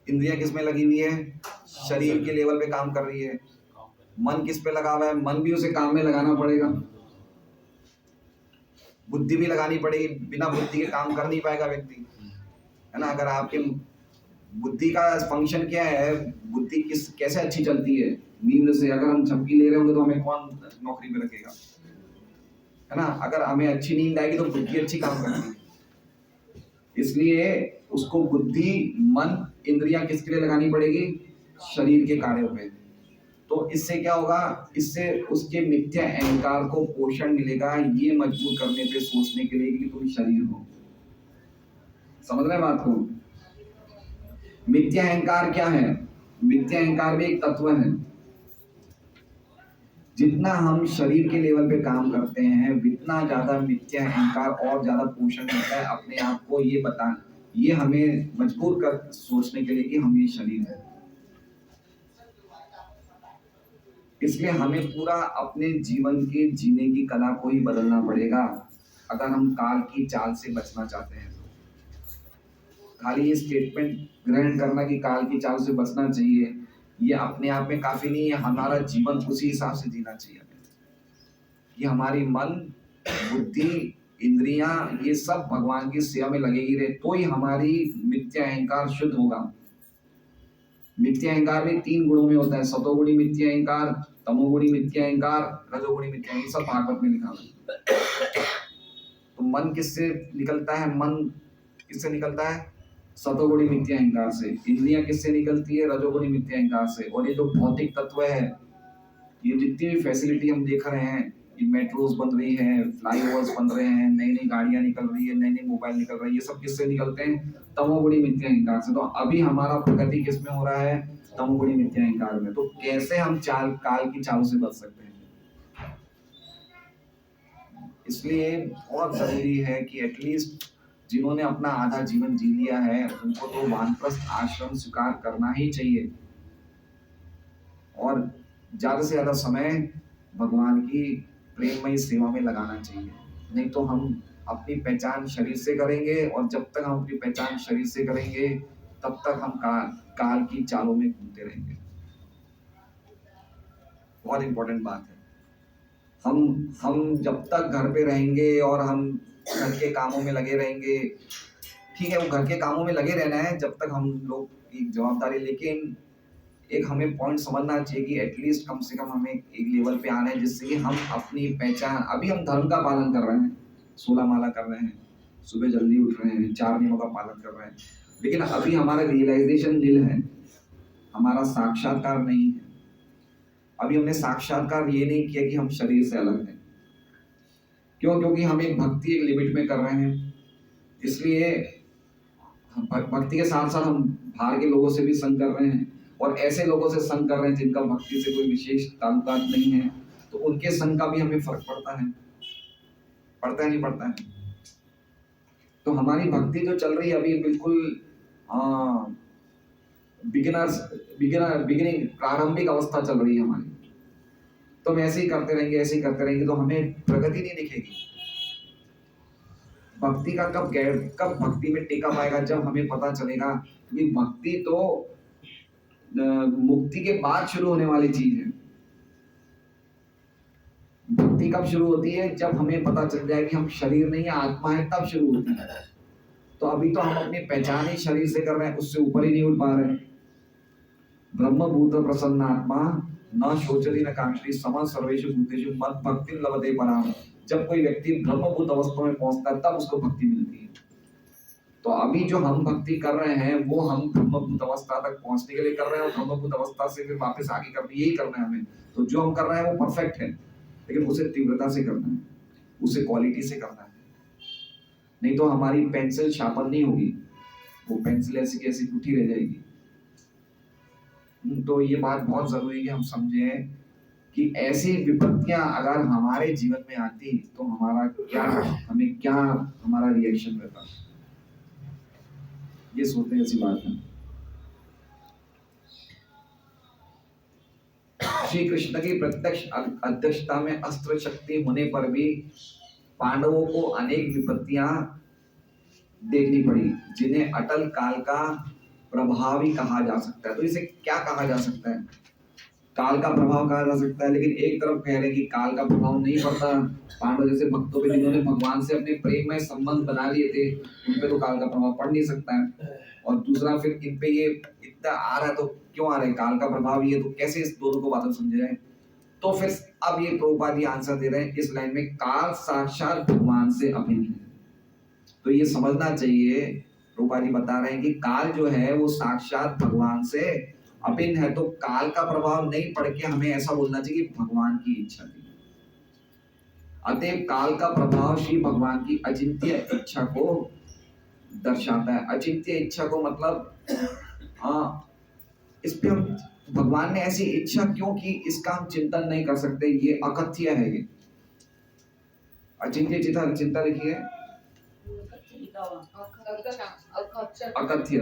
इंद्रियां किस में लगी हुई है, शरीर के लेवल पे काम कर रही है। मन किस पे लगा हुआ है, मन भी उसे काम में लगाना पड़ेगा, बुद्धि भी लगानी पड़ेगी, बिना बुद्धि के काम कर नहीं पाएगा व्यक्ति, है ना। अगर आपके बुद्धि का फंक्शन क्या है, बुद्धि कैसे अच्छी चलती है, नींद से। अगर हम झपकी ले रहे होंगे तो हमें कौन नौकरी पे रखेगा, है ना। अगर हमें अच्छी नींद आएगी तो बुद्धि अच्छी काम करती है, इसलिए उसको बुद्धि, मन, इंद्रियां किसके लिए लगानी पड़ेगी, शरीर के कार्यों पे। तो इससे क्या होगा, इससे उसके मिथ्या अहंकार को पोषण मिलेगा, ये मजबूर करने पे, सोचने के लिए कि तुम शरीर हो। समझ रहे बात को। मिथ्या अहंकार क्या है, मिथ्या अहंकार भी एक तत्व है। जितना हम शरीर के लेवल पे काम करते हैं, उतना ज्यादा मिथ्या अहंकार और ज्यादा पोषण मिलता है अपने आप को ये बता, ये हमें मजबूर कर सोचने के लिए कि हम ये शरीर है। इसलिए हमें पूरा अपने जीवन के जीने की कला को ही बदलना पड़ेगा अगर हम काल की चाल से बचना चाहते हैं। खाली ये स्टेटमेंट ग्रहण करना कि काल की चाल से बचना चाहिए, ये अपने आप में काफी नहीं है। हमारा जीवन उसी हिसाब से जीना चाहिए कि हमारी मन, बुद्धि, इंद्रियां, ये सब भगवान की सेवा में लगेगी रहे, तो ही हमारी मिथ्या अहंकार शुद्ध होगा। मिथ्या अहंकार भी 3 गुणों में होता है, सतोगुणी मिथ्या अहंकार, तमोगुणी मिथ्या अहंकार, रजोगुणी मिथ्या अहंकार, सब भागवत में लिखा है। तो मन किससे निकलता है, मन किससे निकलता है, सतोगुणी मिथ्या अहंकार से। इंद्रियां किससे निकलती है, रजोगुणी मिथ्या अहंकार से। और ये जो भौतिक तत्व है, ये जितनी भी फैसिलिटी हम देख रहे हैं, ये मेट्रोज बन रही है, फ्लाईओवर्स बन रहे हैं, नई नई गाड़ियां निकल रही है, नई नई मोबाइल निकल रही है, ये सब किससे निकलते हैं, तमोगुणी मिथ्या अहंकार से। तो अभी हमारा प्रगति किसमें हो रहा है, तमोगुणी मिथ्या अहंकार में। तो कैसे हम काल की चाल से बच सकते हैं। इसलिए बहुत जरूरी है कि एटलीस्ट जिन्होंने अपना आधा जीवन जी लिया है, उनको तो वानप्रस्थ आश्रम स्वीकार करना ही चाहिए और ज्यादा से ज्यादा समय भगवान की प्रेममयी सेवा में लगाना चाहिए। नहीं तो हम अपनी पहचान शरीर से करेंगे, और जब तक हम अपनी पहचान शरीर से करेंगे तब तक हम काल की चालों में घूमते रहेंगे। बहुत इंपॉर्टेंट बात है। हम जब तक घर पे रहेंगे और हम घर के कामों में लगे रहेंगे, ठीक है वो घर के कामों में लगे रहना है जब तक हम लोग की जवाबदारी, लेकिन एक हमें पॉइंट समझना चाहिए कि एटलीस्ट कम से कम हमें एक लेवल पे आना है जिससे कि हम अपनी पहचान, अभी हम धर्म का पालन कर रहे हैं, 16 माला कर रहे हैं, सुबह जल्दी उठ रहे हैं, 4 नियमों का पालन कर रहे हैं, लेकिन अभी हमारा रियलाइजेशन नील है, हमारा साक्षात्कार नहीं है। अभी हमने साक्षात्कार ये नहीं किया कि हम शरीर से अलग हैं। क्यों? क्योंकि हम एक भक्ति एक लिमिट में कर रहे हैं, इसलिए भक्ति के साथ साथ हम बाहर के लोगों से भी संग कर रहे हैं, और ऐसे लोगों से संग कर रहे हैं जिनका भक्ति से कोई विशेष ताल्लुकात नहीं है, तो उनके संग का भी हमें फर्क पड़ता है, पड़ता है नहीं पड़ता है। तो हमारी भक्ति जो चल रही है अभी बिल्कुल बिगिनिंग प्रारंभिक अवस्था चल रही है हमारी। तो हम ऐसे ही करते रहेंगे, ऐसे ही करते रहेंगे, तो हमें प्रगति नहीं दिखेगी। भक्ति का कब भक्ति में टिका पाएगा? जब हमें पता चलेगा कि भक्ति तो मुक्ति के बाद शुरू होने वाली चीज है। भक्ति कब शुरू होती है? जब हमें पता चल जाए कि हम शरीर नहीं है, आत्मा है, तब शुरू होती है। तो अभी तो हम अपनी पहचान ही शरीर से कर रहे हैं, उससे ऊपर ही नहीं उठ पा रहे हैं। ब्रह्मभूत प्रसन्न आत्मा न शोचति न कांक्षति समः सर्वेषु भूतेषु मद भक्ति लभते पराम। जब कोई व्यक्ति ब्रह्मभूत अवस्था में पहुंचता है तब उसको भक्ति मिलती है। तो अभी जो हम भक्ति कर रहे हैं वो हम ब्रह्मभूत अवस्था तक पहुंचने के लिए कर रहे हैं, और ब्रह्मभूत अवस्था से फिर वापस आगे करना, यही करना है हमें। तो जो हम कर रहे हैं वो परफेक्ट है, लेकिन उसे तीव्रता से करना है, उसे क्वालिटी से करना है। नहीं तो हमारी पेंसिल शार्पन नहीं होगी, वो पेंसिल ऐसी की ऐसी टूटी रह जाएगी। तो ये बात बहुत जरूरी है कि हम समझें कि ऐसी विपत्तियां अगर हमारे जीवन में आती तो हमारा क्या हमारा रिएक्शन रहता, ये सोचते हैं। ऐसी बात है। श्री कृष्ण की प्रत्यक्ष अध्यक्षता में अस्त्र शक्ति होने पर भी पांडवों को अनेक विपत्तियां देखनी पड़ी, जिन्हें अटल काल का प्रभाव ही कहा जा सकता है। तो इसे क्या कहा जा सकता है? काल का प्रभाव कहा जा सकता है, लेकिन एक तरफ कह रहे हैं कि काल का प्रभाव नहीं पड़ता पांडव जैसे भक्तों पे, जिन्होंने भगवान से अपने प्रेम में संबंध बना लिए थे, उन पे तो काल का प्रभाव पड़ नहीं सकता है। और दूसरा फिर इन पे ये इतना आ रहा है तो क्यों आ रहा है काल का प्रभाव? ये तो कैसे इस दोनों को बातों समझे जाए? तो फिर अब ये प्रभुपाद जी आंसर दे रहे हैं इस लाइन में, काल साक्षात भगवान से अभिन्न है। तो ये समझना चाहिए, प्रभुपाद जी बता रहे हैं कि काल जो है वो साक्षात भगवान से अभिन्न है। तो काल का प्रभाव नहीं पड़ के हमें ऐसा बोलना चाहिए कि भगवान की इच्छा थी। अतएव काल का प्रभाव श्री भगवान की अचिंत्य इच्छा को दर्शाता है। अचिंत्य इच्छा को मतलब इस पे हम भगवान ने ऐसी इच्छा क्यों की इसका हम चिंतन नहीं कर सकते, ये अकथ्य है। ये अचिंत्य चिंता लिखी है अकथ्य,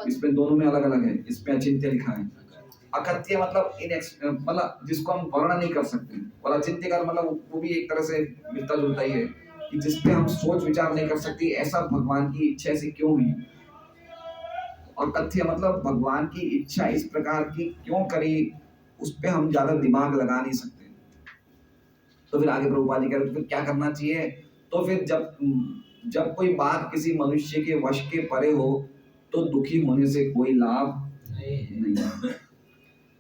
इसमें दोनों में अलग अलग है, इसमें अचिंत्य लिखा है। अकथ्य मतलब मतलब जिसको हम वर्णन नहीं कर सकते, और अचिंत्य का मतलब वो भी एक तरह से मिलता जुलता ही है कि जिसपे हम सोच विचार नहीं कर सकते, ऐसा भगवान की इच्छा ऐसी क्यों हुई। और कथ्य मतलब भगवान की इच्छा इस प्रकार की क्यों करी, उस पे हम ज्यादा दिमाग लगा नहीं सकते। तो फिर आगे प्रभुपाद जी कह रहे तो फिर क्या करना चाहिए? तो फिर जब कोई बात किसी मनुष्य के वश के परे हो तो दुखी होने से कोई लाभ नहीं।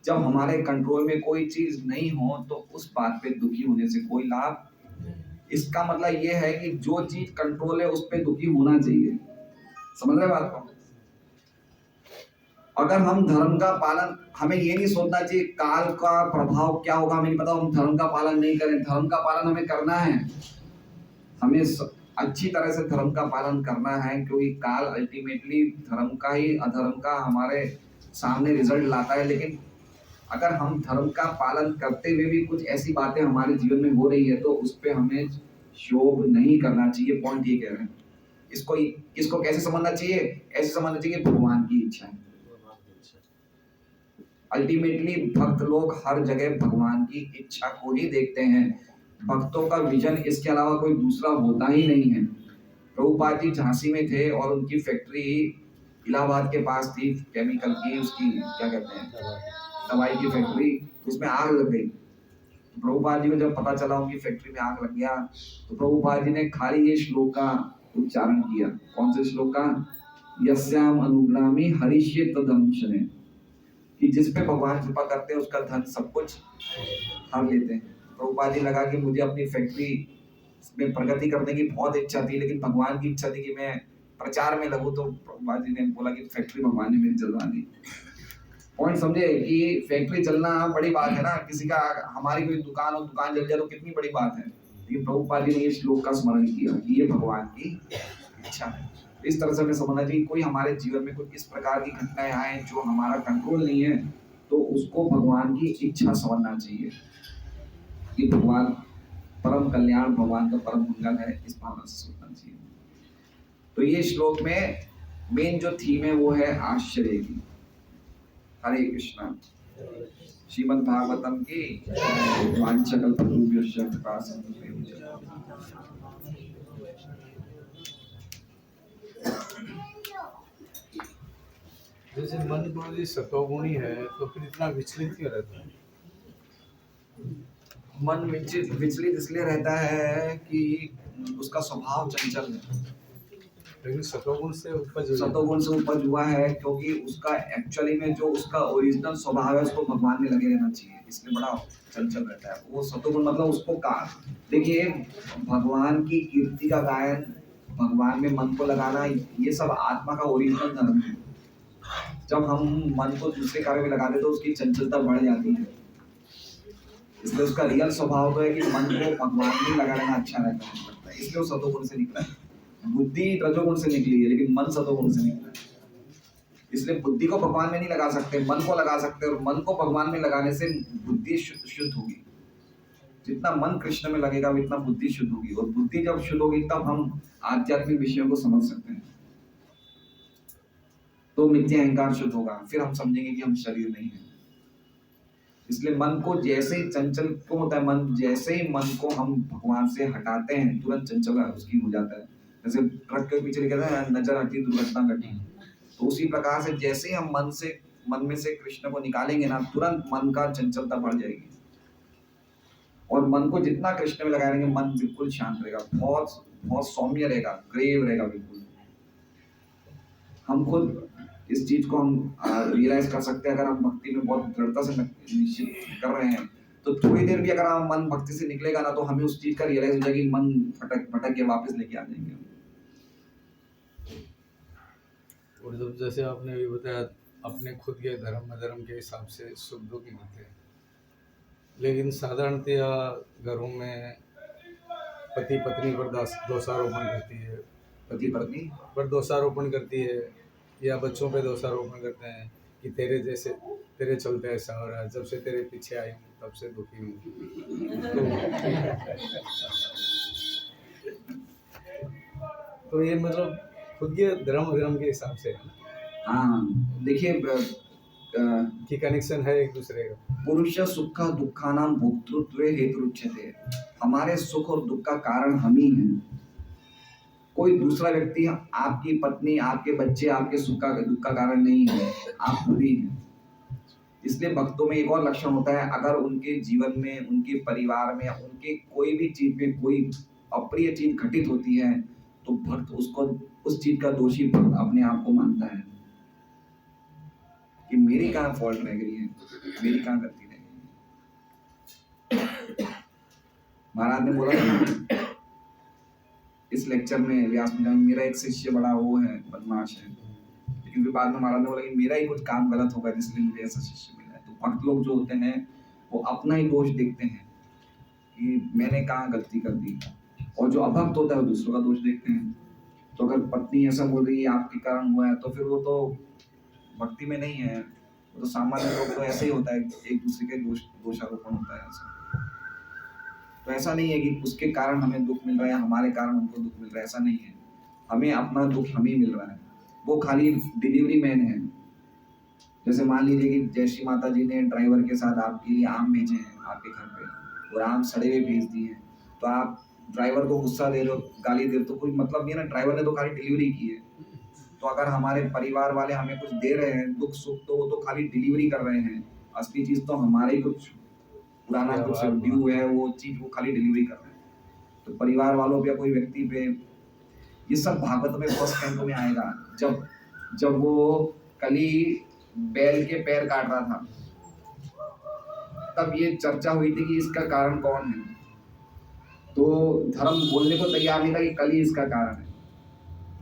जब हमारे कंट्रोल में कोई चीज नहीं हो तो उस बात पे दुखी होने से कोई लाभ। इसका मतलब ये है कि जो चीज कंट्रोल है उस पे दुखी होना चाहिए। समझ रहे बात को? अगर हम धर्म का पालन, हमें ये नहीं सोचना चाहिए काल का प्रभाव क्या होगा हमें नहीं पता, हम धर्म का पालन नहीं करें। धर्म का पालन हमें करना है, हमें अच्छी तरह से धर्म का पालन करना है, क्योंकि काल अल्टीमेटली धर्म का ही अधर्म का हमारे सामने रिजल्ट लाता है। लेकिन अगर हम धर्म का पालन करते हुए भी कुछ ऐसी बातें हमारे जीवन में हो रही है तो उस पर हमें शोभ नहीं करना चाहिए। पॉइंट ये कह रहे हैं। इसको कैसे समझना चाहिए? ऐसे समझना चाहिए भगवान की इच्छा है। अल्टीमेटली भक्त लोग हर जगह भगवान की इच्छा को ही देखते हैं। भक्तों का विजन इसके अलावा कोई दूसरा होता ही नहीं है। प्रभुपाद जी झांसी में थे और उनकी फैक्ट्री इलाहाबाद के पास थी, केमिकल की, उसकी क्या कहते हैं, दवाई की फैक्ट्री। तो उसमें आग लग गई। तो प्रभुपाद जी को जब पता चला उनकी फैक्ट्री में आग लग गया तो प्रभुपाद जी ने खाली ये श्लोक का उच्चारण किया। कौन से श्लोक का? यस्याम अनुग्रामी हरिष्ये तदंशने, कि जिस पे भगवान कृपा करते हैं उसका धन सब कुछ हर लेते हैं। प्रभुपाद जी लगा कि मुझे अपनी फैक्ट्री में प्रगति करने की बहुत इच्छा थी, लेकिन भगवान की इच्छा थी कि मैं प्रचार में लगूं, तो प्रभुपाद जी ने बोला कि फैक्ट्री भगवान ने मेरी जलवा दी। पॉइंट समझे कि फैक्ट्री चलना बड़ी बात है ना, किसी का हमारी कोई दुकान हो, दुकान जल जाए तो कितनी बड़ी बात है, लेकिन प्रभुपाद जी ने ये श्लोक का स्मरण किया कि ये भगवान की इच्छा है। इस तरह से हमें समझना चाहिए कोई हमारे जीवन में कोई इस प्रकार की घटनाएं आए जो हमारा कंट्रोल नहीं है, तो उसको भगवान की इच्छा समझना चाहिए कि भगवान परम कल्याण, भगवान का परम मंगल है, इस भावना से सोचना चाहिए। तो ये श्लोक में मेन जो थीम है वो है आश्चर्य की। हरे कृष्णा। श्रीमद् भागवतम की वांछकल्पतरुभ्यश्च कृपा सिंधुभ्यो जैसे मन बुद्धि सतोगुणी है तो फिर इतना विचलित क्यों रहता है? मन विचलित इसलिए रहता है कि उसका स्वभाव चंचल है। लेकिन सतोगुण से उपज हुआ है क्योंकि उसका एक्चुअली में जो उसका ओरिजिनल स्वभाव है उसको भगवान में लगे रहना चाहिए, इसलिए बड़ा चंचल रहता है वो सतोगुण। मतलब उसको का देखिए, भगवान की कीर्ति का गायन, भगवान में मन को लगाना, ये सब आत्मा का ओरिजिनल धर्म है। जब हम मन को दूसरे कार्य में लगाते तो उसकी चंचलता बढ़ जाती है, इसलिए उसका रियल स्वभाव तो है कि मन को भगवान में लगा रहना अच्छा रहता है, इसलिए वो सतोगुण से निकला है। बुद्धि रजोगुण से निकली है, लेकिन मन सतोगुण से निकला है। इसलिए बुद्धि को भगवान में नहीं लगा सकते, मन को लगा सकते हैं, और मन को भगवान में लगाने से बुद्धि शुद्ध होगी। जितना मन कृष्ण में लगेगा उतना बुद्धि शुद्ध होगी, और बुद्धि जब शुद्ध होगी तब हम आध्यात्मिक विषयों को समझ सकते हैं। तो मिथ्या अहंकार शुद्ध होगा, फिर हम समझेंगे कि हम शरीर नहीं है। इसलिए मन को जैसे ही चंचल क्यों होता है, मन जैसे ही मन को हम भगवान से हटाते हैं तुरंत चंचल उसकी हो जाता है। जैसे ट्रक के पीछे लिखा था नजर हटी दुर्घटना घटी, तो उसी प्रकार से जैसे ही हम मन में से कृष्ण को निकालेंगे ना, तुरंत मन का चंचलता बढ़ जाएगी। और मन को जितना कृष्ण में लगाएंगे मन बिल्कुल शांत रहेगा, बहुत बहुत सौम्य रहेगा, ग्रेव रहेगा बिल्कुल। हम खुद इस चीज को हम रियलाइज कर सकते हैं अगर हम भक्ति में बहुत दृढ़ता से निश्चित कर रहे हैं, तो थोड़ी देर भी अगर हम मन भक्ति से निकलेगा ना, तो हमें उस चीज का रियलाइज हो जाएगी, मन भटक के वापस लेके आ जाएंगे। और जब जैसे आपने भी बताया अपने खुद के धर्म अधर्म के हिसाब से सुख दुख मिलते हैं, लेकिन साधारणतया घरों में पति पत्नी पर दोषारोपण करती है, पति पत्नी पर दोषारोपण करती है, या बच्चों पे दोषारोपण करते हैं कि तेरे चलते ऐसा हो रहा है, जब से तेरे पीछे आई हूँ तब से दुखी हूँ। तो ये मतलब खुद के धर्म अधर्म के हिसाब से। हाँ देखिए कि कनेक्शन है एक दूसरे का। पुरुष सुख दुखानां भोक्तृत्वे हेतुरुच्यते, हमारे सुख और दुख का कारण हम ही हैं। कोई दूसरा व्यक्ति, आपकी पत्नी, आपके बच्चे आपके सुख का दुख का कारण नहीं है, आप खुद ही हैं। इसलिए भक्तों में एक और लक्षण होता है, अगर उनके जीवन में, उनके परिवार में, उनके कोई भी चीज में कोई अप्रिय चीज घटित होती है, तो भक्त उसको उस चीज का दोषी भक्त अपने आप को मानता है कि मेरी कहाँ फॉल्ट रह गई है, मेरी कहाँ गलती रह गई। महाराज ने बोला इस लेक्चर में, व्यास में, मेरा एक शिष्य बड़ा वो है, बदमाश है, लेकिन फिर बाद में महाराज ने बोला कि मेरा ही कुछ काम गलत होगा जिसलिए मुझे ऐसा शिष्य मिला है। तो भक्त लोग जो होते हैं वो अपना ही दोष देखते हैं कि मैंने कहाँ गलती कर दी, और जो अभक्त होता है वो दूसरों का दोष देखते हैं। तो अगर पत्नी ऐसा बोल रही है आपके कारण हुआ है, तो फिर वो तो भक्ति में नहीं है, वो तो सामान्य लोग तो ऐसे ही होता है, एक दूसरे के दोषारोपण होता है ऐसा। तो ऐसा नहीं है कि उसके कारण हमें दुख मिल रहा है, हमारे कारण उनको दुख मिल रहा है, ऐसा नहीं है। हमें अपना दुख हम ही मिल रहा है, वो खाली डिलीवरी मैन है। जैसे मान लीजिए कि जयश्री माता जी ने ड्राइवर के साथ आपके लिए आम भेजे हैं आपके घर पे, और आम सड़े हुए भेज दिए हैं, तो आप ड्राइवर को गुस्सा दे रहे हो, गाली दे रहे हो, तो कोई मतलब नहीं है ना, ड्राइवर ने तो खाली डिलीवरी की है। तो अगर हमारे परिवार वाले हमें कुछ दे रहे हैं दुख सुख, तो वो तो खाली डिलीवरी कर रहे हैं, असली चीज तो हमारे कुछ पुराना कुछ ड्यू है, वो चीज वो खाली डिलीवरी कर रहे हैं। तो परिवार वालों पे या कोई व्यक्ति पे ये सब भागवत में फर्स्ट कैंटो में आएगा। जब जब वो कली बैल के पैर काट रहा था, तब ये चर्चा हुई थी कि इसका कारण कौन है। तो धर्म बोलने को तैयार नहीं था कि कली इसका कारण है।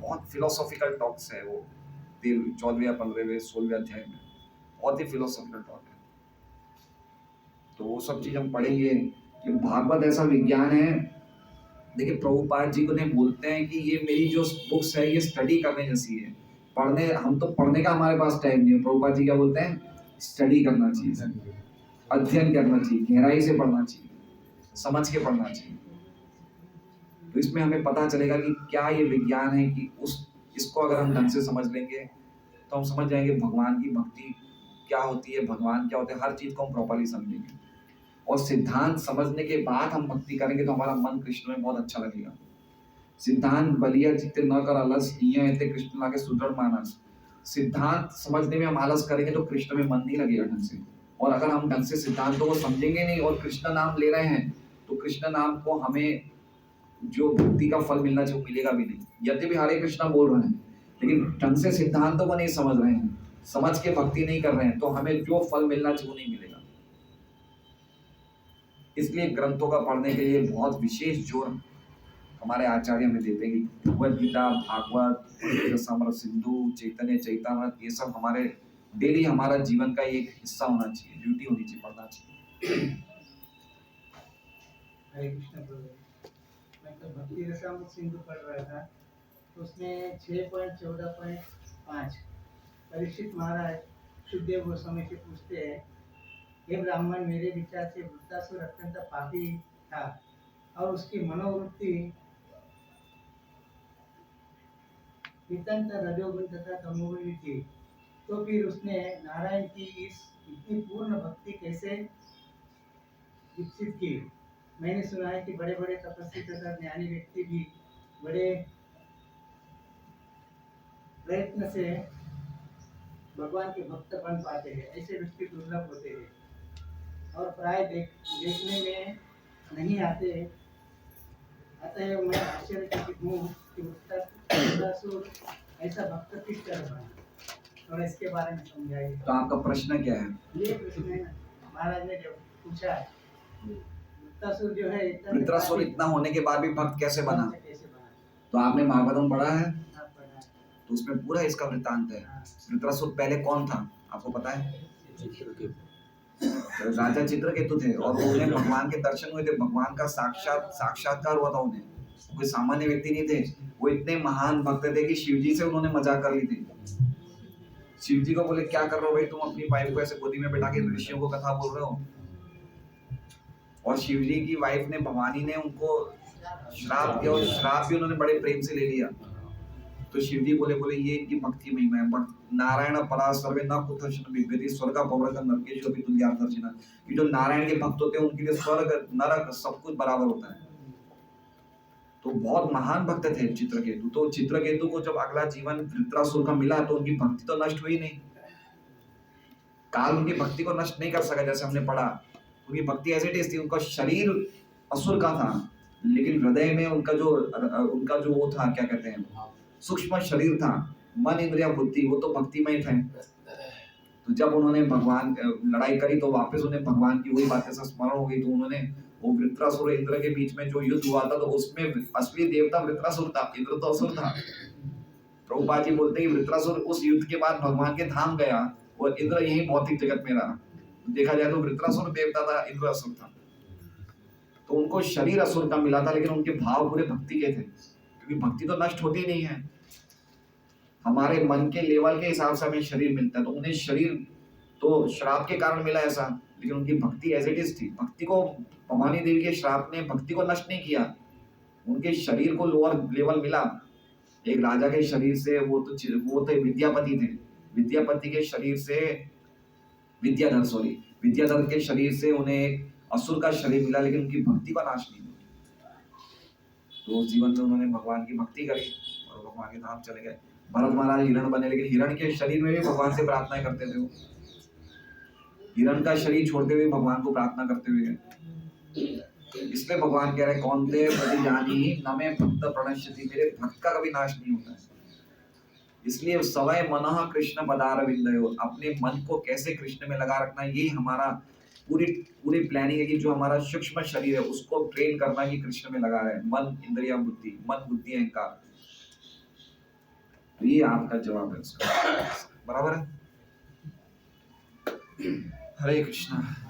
बहुत फिलोसॉफिकल टॉक्स है वो 14वें, 15वें, 16वें अध्याय में, बहुत ही फिलोसॉफिकल टॉक है। तो वो सब चीज हम पढ़ेंगे कि भागवत ऐसा विज्ञान है। देखिए प्रभुपाद जी को ने बोलते हैं कि ये मेरी जो बुक्स है ये स्टडी करने जैसी है। पढ़ने, हम तो पढ़ने का हमारे पास टाइम नहीं है। प्रभुपाद जी क्या बोलते हैं? स्टडी करना चाहिए, अध्ययन करना चाहिए, गहराई से पढ़ना चाहिए, समझ के पढ़ना चाहिए। तो इसमें हमें पता चलेगा कि क्या ये विज्ञान है कि इसको अगर हम ढंग से समझ लेंगे तो हम समझ जाएंगे भगवान की भक्ति क्या होती है, भगवान क्या होते हैं, हर चीज को हम प्रॉपर्ली समझेंगे। और सिद्धांत समझने के बाद हम भक्ति करेंगे तो हमारा मन कृष्ण में बहुत अच्छा लगेगा। सिद्धांत बलिया चित्ते न कर अलस, इये कृष्ण लागे सुदृढ़ मानस। सिद्धांत समझने में हम आलस करेंगे तो कृष्ण में मन नहीं लगेगा ढंग से। और अगर हम ढंग से सिद्धांतों को समझेंगे नहीं और कृष्ण नाम ले रहे हैं तो कृष्ण नाम को हमें जो भक्ति का फल मिलना चाहिए मिलेगा भी नहीं। यद्यपि हरे कृष्णा बोल रहे हैं लेकिन ढंग से सिद्धांतों को नहीं समझ रहे हैं, समझ के भक्ति नहीं कर रहे हैं, तो हमें जो फल मिलना चाहिए वो नहीं मिलेगा। इसलिए ग्रंथों का पढ़ने के लिए बहुत विशेष जोर हमारे आचार्य हमें देते हैं कि भगवद गीता, भागवत, समर सिंधु, चैतन्य चैतन्यवत, ये सब हमारे डेली हमारा जीवन का एक हिस्सा होना चाहिए, ड्यूटी होनी चाहिए, पढ़ना चाहिए। हरे कृष्ण प्रभु। मैं तो भक्ति रसामृत सिंधु पढ़ रहा था, तो उसमें 6.14.5 परीक्षित महाराज सुखदेव गोस्वामी से पूछते हैं, हे ब्राह्मण, मेरे विचार से वृत्तासुर अत्यंत पापी था और उसकी मनोवृत्ति नितांत रजोगुण तथा तमोगुणी थी, तो फिर उसने नारायण की इस इतनी पूर्ण भक्ति कैसे विकसित की? मैंने सुना है कि बड़े बड़े तपस्वी तथा ज्ञानी व्यक्ति भी बड़े प्रयत्न से भगवान के भक्त बन पाते हैं। ऐसे व्यक्ति दुर्लभ होते हैं और प्राय देखने में नहीं आते। अतः मैं आश्चर्यचकित हूँ कि वृत्तासुर ऐसा भक्त किस तरह बना। थोड़ा इसके बारे में समझाइए। तो आपका प्रश्न क्या है? ये प्रश्न है महाराज ने जब पूछा है, वृत्तासुर जो है वृत्रासुर इतना होने के बाद भी भक्त कैसे बना? कैसे बना? तो आपने भागवतम पढ़ा है? हाँ, पढ़ा है। तो उसमें पूरा इसका वृत्तांत है। वृत्रासुर पहले कौन था आपको पता है? राजा चित्रकेतु थे और उन्हें भगवान के दर्शन हुए थे। भगवान का साक्षात्कार हुआ था उन्हें। कोई सामान्य व्यक्ति नहीं थे। वो इतने महान भक्त थे कि शिवजी से उन्होंने मजाक कर ली थी। शिवजी को बोले, क्या कर रहे हो भाई तुम, अपनी वाइफ को ऐसे गोदी में बैठा के ऋषियों को कथा बोल रहे हो। और शिवजी की वाइफ ने, भवानी ने उनको श्राप दिया और श्राप भी उन्होंने बड़े प्रेम से ले लिया। तो शिवजी बोले ये इनकी भक्ति महिमा है। नारायण परा सर्वे न कुतश्चन बिभ्यति स्वर्ग पवर्ग नरकेषु अपि तुल्यदर्शिनः। कि जो नारायण के भक्त होते हैं उनके लिए स्वर्ग नरक सब कुछ बराबर होता है। तो बहुत महान भक्त थे चित्रकेतु। तो चित्रकेतु को जब अगला जीवन वृत्रासुर का मिला तो उनकी भक्ति तो नष्ट हुई नहीं। काल उनकी भक्ति को नष्ट नहीं कर सका। जैसे हमने पढ़ा, उनकी भक्ति ऐसे थी, उनका शरीर असुर का था लेकिन हृदय में उनका जो वो था, क्या कहते हैं, सूक्ष्म शरीर था, मन इंद्रिया बुद्धि, वो तो भक्तिमय थे। तो जब उन्होंने भगवान लड़ाई करी तो वापस उन्हें भगवान की वही बातें से स्मरण हो गई। तो उन्होंने वो वृत्रासुर इंद्र के बीच में जो युद्ध हुआ था तो उसमें असली देवता वृत्रासुर था, इंद्र तो असुर था। प्रभुपाद जी बोलते हैं वृत्रासुर उस युद्ध के बाद भगवान के धाम गया और इंद्र यही भौतिक जगत में रहा। देखा जाए तो वृत्रासुर देवता था, इंद्र असुर था। तो उनको शरीर असुर का मिला था लेकिन उनके भाव पूरे भक्ति के थे, क्योंकि भक्ति तो नष्ट होती नहीं है। हमारे मन के लेवल के हिसाब से हमें शरीर मिलता है। तो उन्हें शरीर तो श्राप के कारण मिला ऐसा, लेकिन उनकी भक्ति एज इट इज थी। भक्ति को, भवानी देवी के श्राप ने भक्ति को नष्ट नहीं किया। उनके शरीर को लोअर लेवल मिला। एक राजा के शरीर से वो थे विद्यापति थे। विद्यापति के शरीर से विद्याधर के शरीर से उन्हें एक असुर का शरीर मिला, लेकिन उनकी भक्ति का नाश नहीं हुआ। तो उस जीवन में उन्होंने भगवान की भक्ति करी और भगवान के धाम चले गए। भरत महाराज हिरण बने, लेकिन हिरण के शरीर में भी भगवान से प्रार्थना करते थे। वो हिरण का शरीर छोड़ते हुए भगवान को प्रार्थना करते हुए। इसलिए भगवान कह रहे कौन थे प्रतिजानी न में भक्त प्रणश्यति, मेरे भक्त का कभी नाश नहीं होता है। इसलिए सवय मनः कृष्ण पदार विंदयो, अपने मन को कैसे कृष्ण में लगा रखना, यही हमारा पूरी पूरी प्लानिंग है कि जो हमारा सूक्ष्म शरीर है उसको ट्रेन करना कि कृष्ण में लगा रहे, मन इंद्रिया बुद्धि, मन बुद्धि अहंकार। तो ये आपका जवाब है उसका, बराबर है। हरे कृष्णा।